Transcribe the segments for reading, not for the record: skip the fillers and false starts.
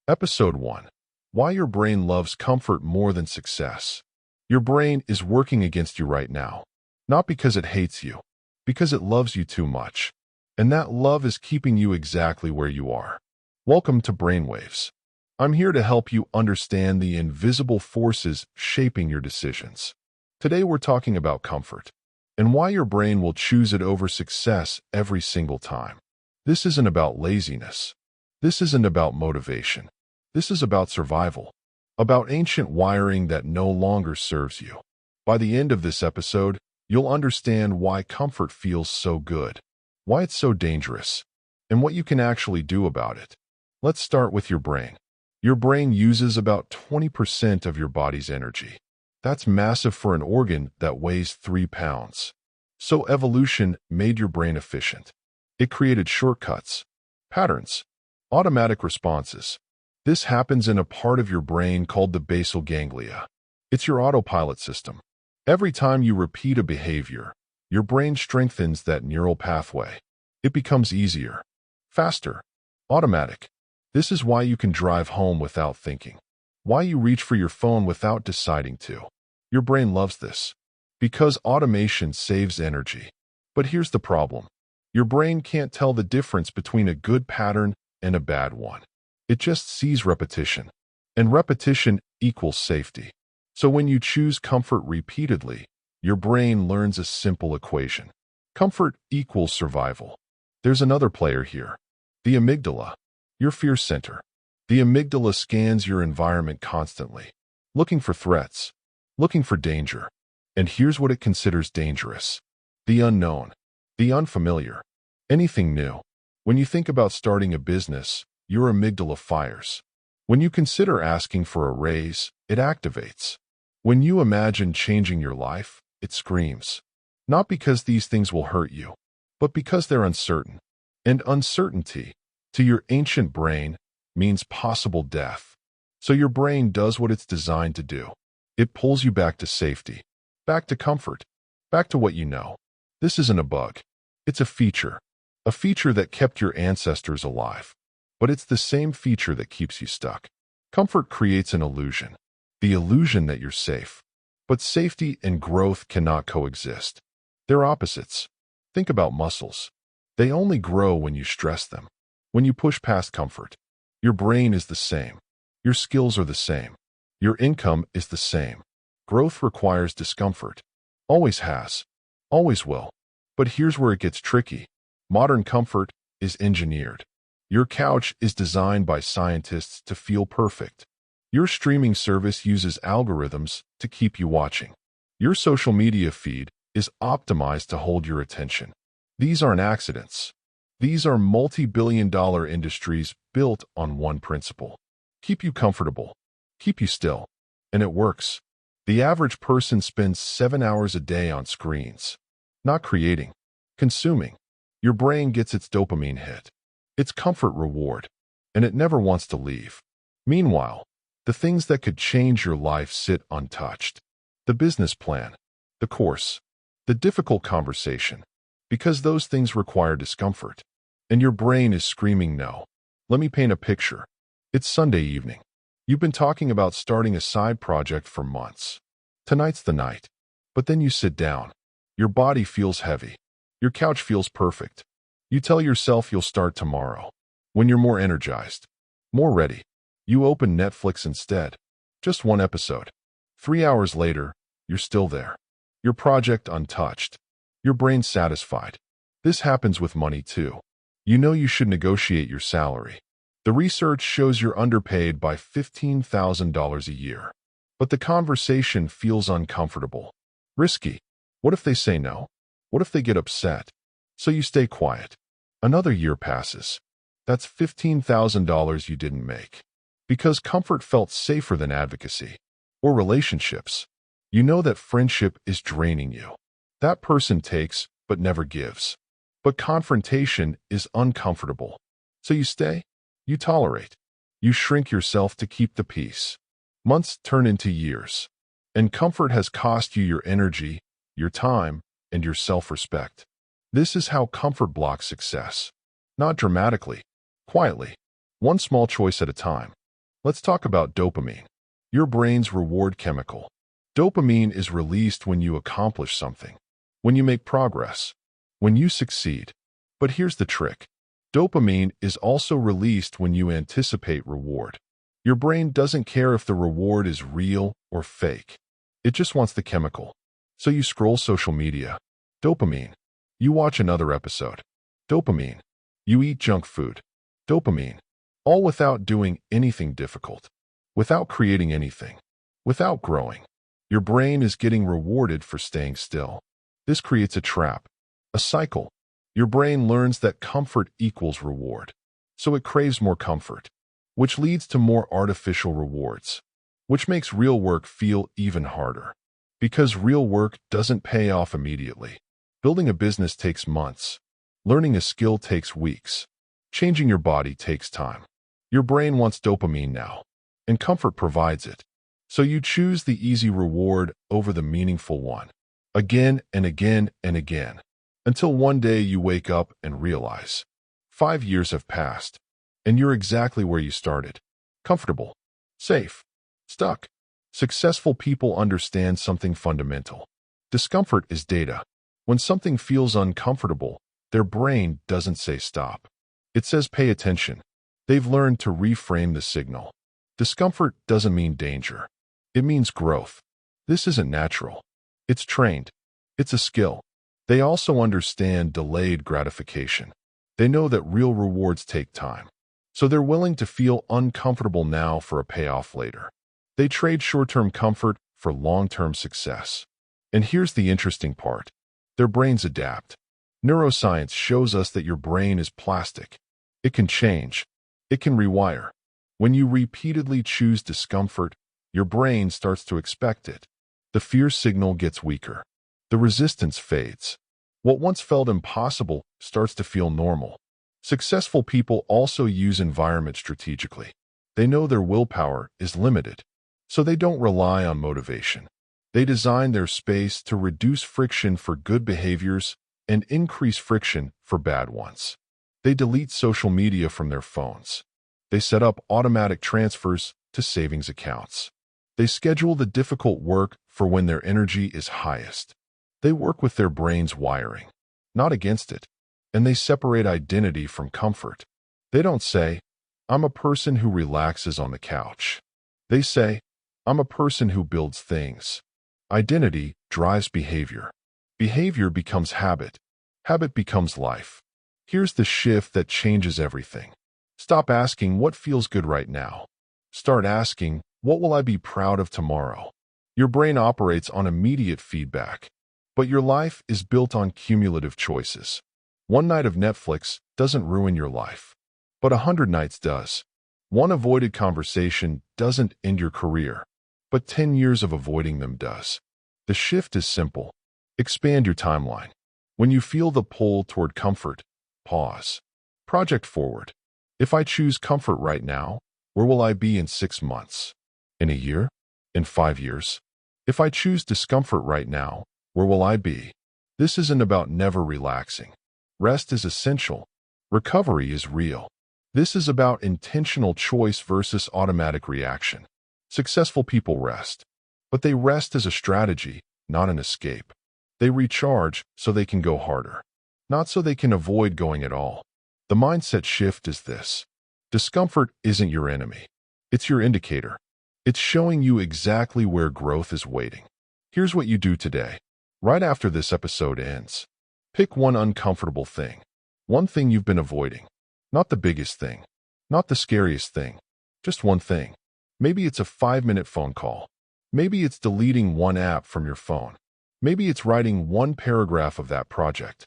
Episode 1. Why your brain loves comfort more than success. Your brain is working against you right now. Not because it hates you, because it loves you too much. And that love is keeping you exactly where you are. Welcome to Brainwaves. I'm here to help you understand the invisible forces shaping your decisions. Today we're talking about comfort and why your brain will choose it over success every single time. This isn't about laziness. This isn't about motivation. This is about survival, about ancient wiring that no longer serves you. By the end of this episode, you'll understand why comfort feels so good, why it's so dangerous, and what you can actually do about it. Let's start with your brain. Your brain uses about 20% of your body's energy. That's massive for an organ that weighs 3 pounds. So evolution made your brain efficient. It created shortcuts, patterns, automatic responses. This happens in a part of your brain called the basal ganglia. It's your autopilot system. Every time you repeat a behavior, your brain strengthens that neural pathway. It becomes easier, faster, automatic. This is why you can drive home without thinking. Why you reach for your phone without deciding to. Your brain loves this. Because automation saves energy. But here's the problem. Your brain can't tell the difference between a good pattern and a bad one. It just sees repetition. And repetition equals safety. So when you choose comfort repeatedly, your brain learns a simple equation. Comfort equals survival. There's another player here. The amygdala, your fear center. The amygdala scans your environment constantly, looking for threats, looking for danger. And here's what it considers dangerous. The unknown, the unfamiliar, anything new. When you think about starting a business, your amygdala fires. When you consider asking for a raise, it activates. When you imagine changing your life, it screams. Not because these things will hurt you, but because they're uncertain. And uncertainty, to your ancient brain, means possible death. So your brain does what it's designed to do. It pulls you back to safety, back to comfort, back to what you know. This isn't a bug. It's a feature that kept your ancestors alive. But it's the same feature that keeps you stuck. Comfort creates an illusion, the illusion that you're safe. But safety and growth cannot coexist. They're opposites. Think about muscles. They only grow when you stress them. When you push past comfort, your brain is the same. Your skills are the same. Your income is the same. Growth requires discomfort. Always has. Always will. But here's where it gets tricky. Modern comfort is engineered. Your couch is designed by scientists to feel perfect. Your streaming service uses algorithms to keep you watching. Your social media feed is optimized to hold your attention. These aren't accidents. These are multi-billion-dollar industries built on one principle. Keep you comfortable. Keep you still. And it works. The average person spends 7 hours a day on screens. Not creating. Consuming. Your brain gets its dopamine hit. Its comfort reward. And it never wants to leave. Meanwhile, the things that could change your life sit untouched. The business plan. The course. The difficult conversation. Because those things require discomfort. And your brain is screaming no. Let me paint a picture. It's Sunday evening. You've been talking about starting a side project for months. Tonight's the night. But then you sit down. Your body feels heavy. Your couch feels perfect. You tell yourself you'll start tomorrow. When you're more energized, more ready, you open Netflix instead. Just one episode. 3 hours later, you're still there. Your project untouched. Your brain satisfied. This happens with money too. You know you should negotiate your salary. The research shows you're underpaid by $15,000 a year. But the conversation feels uncomfortable. Risky. What if they say no? What if they get upset? So you stay quiet. Another year passes. That's $15,000 you didn't make. Because comfort felt safer than advocacy. Or relationships. You know that friendship is draining you. That person takes, but never gives. But confrontation is uncomfortable. So you stay. You tolerate. You shrink yourself to keep the peace. Months turn into years. And comfort has cost you your energy, your time, and your self-respect. This is how comfort blocks success. Not dramatically, quietly, one small choice at a time. Let's talk about dopamine, your brain's reward chemical. Dopamine is released when you accomplish something, when you make progress, when you succeed. But here's the trick. Dopamine is also released when you anticipate reward. Your brain doesn't care if the reward is real or fake. It just wants the chemical. So you scroll social media. Dopamine. You watch another episode. Dopamine. You eat junk food. Dopamine. All without doing anything difficult. Without creating anything. Without growing. Your brain is getting rewarded for staying still. This creates a trap. A cycle. Your brain learns that comfort equals reward. So it craves more comfort, which leads to more artificial rewards, which makes real work feel even harder. Because real work doesn't pay off immediately. Building a business takes months. Learning a skill takes weeks. Changing your body takes time. Your brain wants dopamine now, and comfort provides it. So you choose the easy reward over the meaningful one, again and again and again, until one day you wake up and realize 5 years have passed, and you're exactly where you started. Comfortable, safe, stuck. Successful people understand something fundamental. Discomfort is data. When something feels uncomfortable, their brain doesn't say stop. It says pay attention. They've learned to reframe the signal. Discomfort doesn't mean danger. It means growth. This isn't natural. It's trained. It's a skill. They also understand delayed gratification. They know that real rewards take time. So they're willing to feel uncomfortable now for a payoff later. They trade short-term comfort for long-term success. And here's the interesting part. Their brains adapt. Neuroscience shows us that your brain is plastic. It can change. It can rewire. When you repeatedly choose discomfort, your brain starts to expect it. The fear signal gets weaker. The resistance fades. What once felt impossible starts to feel normal. Successful people also use environment strategically. They know their willpower is limited, so they don't rely on motivation. They design their space to reduce friction for good behaviors and increase friction for bad ones. They delete social media from their phones. They set up automatic transfers to savings accounts. They schedule the difficult work for when their energy is highest. They work with their brain's wiring, not against it. And they separate identity from comfort. They don't say, I'm a person who relaxes on the couch. They say, I'm a person who builds things. Identity drives behavior. Behavior becomes habit. Habit becomes life. Here's the shift that changes everything. Stop asking what feels good right now. Start asking, what will I be proud of tomorrow? Your brain operates on immediate feedback, but your life is built on cumulative choices. One night of Netflix doesn't ruin your life, but 100 nights does. One avoided conversation doesn't end your career, but 10 years of avoiding them does. The shift is simple. Expand your timeline. When you feel the pull toward comfort, pause. Project forward. If I choose comfort right now, where will I be in 6 months? In a year? In 5 years? If I choose discomfort right now, where will I be? This isn't about never relaxing. Rest is essential. Recovery is real. This is about intentional choice versus automatic reaction. Successful people rest, but they rest as a strategy, not an escape. They recharge so they can go harder, not so they can avoid going at all. The mindset shift is this. Discomfort isn't your enemy. It's your indicator. It's showing you exactly where growth is waiting. Here's what you do today. Right after this episode ends, pick one uncomfortable thing. One thing you've been avoiding. Not the biggest thing. Not the scariest thing. Just one thing. Maybe it's a 5-minute phone call. Maybe it's deleting one app from your phone. Maybe it's writing one paragraph of that project.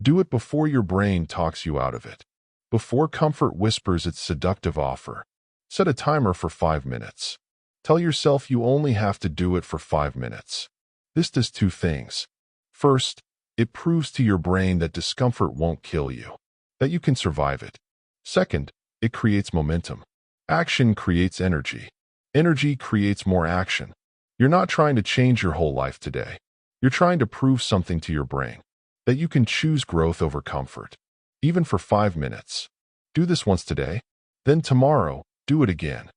Do it before your brain talks you out of it. Before comfort whispers its seductive offer. Set a timer for 5 minutes. Tell yourself you only have to do it for 5 minutes. This does 2 things. First, it proves to your brain that discomfort won't kill you, that you can survive it. Second, it creates momentum. Action creates energy. Energy creates more action. You're not trying to change your whole life today. You're trying to prove something to your brain, that you can choose growth over comfort, even for 5 minutes. Do this once today, then tomorrow, do it again.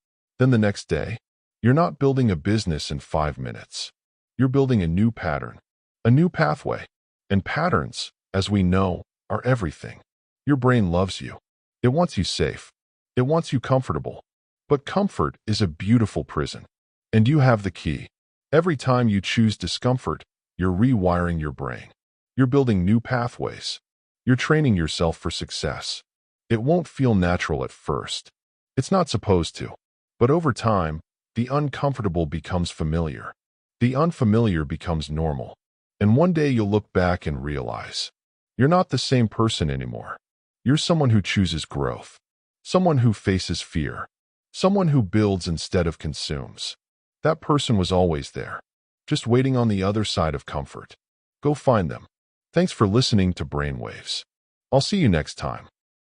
Then the next day, you're not building a business in 5 minutes. You're building a new pattern, a new pathway. And patterns, as we know, are everything. Your brain loves you. It wants you safe. It wants you comfortable. But comfort is a beautiful prison. And you have the key. Every time you choose discomfort, you're rewiring your brain. You're building new pathways. You're training yourself for success. It won't feel natural at first. It's not supposed to. But over time, the uncomfortable becomes familiar. The unfamiliar becomes normal. And one day you'll look back and realize you're not the same person anymore. You're someone who chooses growth. Someone who faces fear. Someone who builds instead of consumes. That person was always there, just waiting on the other side of comfort. Go find them. Thanks for listening to Brainwaves. I'll see you next time.